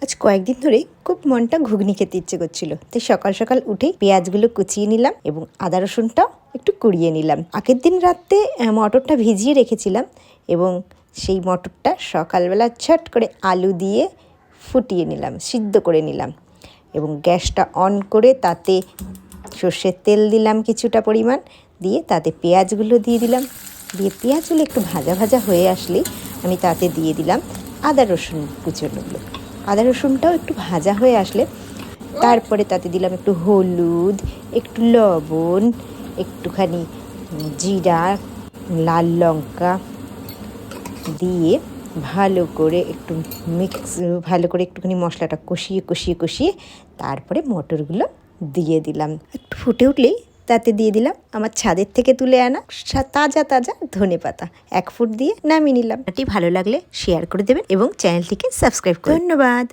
আজ কয়েকদিন ধরেই খুব মনটা ঘুগনি খেতে ইচ্ছে করছিল, তাই সকাল সকাল উঠেই পেঁয়াজগুলো কুচিয়ে নিলাম এবং আদা রসুনটাও একটু কুড়িয়ে নিলাম। আগের দিন রাতে মটরটা ভিজিয়ে রেখেছিলাম এবং সেই মটরটা সকালবেলা ছট করে আলু দিয়ে ফুটিয়ে নিলাম, সিদ্ধ করে নিলাম এবং গ্যাসটা অন করে তাতে সর্ষের তেল দিলাম কিছুটা পরিমাণ, দিয়ে তাতে পেঁয়াজগুলো দিয়ে দিলাম। দিয়ে পেঁয়াজগুলো একটু ভাজা ভাজা হয়ে আসলেই আমি তাতে দিয়ে দিলাম আদা রসুন কুচোনোগুলো। আদা রসুনটাও একটু ভাজা হয়ে আসলে তারপরে তাতে দিলাম একটু হলুদ, একটু লবণ, একটুখানি জিরা, লাল লঙ্কা দিয়ে ভালো করে একটুখানি মশলাটা কষিয়ে তারপরে মটরগুলো দিয়ে দিলাম। একটু ফুটে উঠলেই তাতে দিয়ে দিলাম আমার ছাদের থেকে তুলে আনা তাজা তাজা ধনেপাতা, 1 ফুট দিয়ে নামিয়ে নিলাম। এটি ভালো লাগলে শেয়ার করে দেবেন এবং চ্যানেলটিকে সাবস্ক্রাইব করুন। ধন্যবাদ।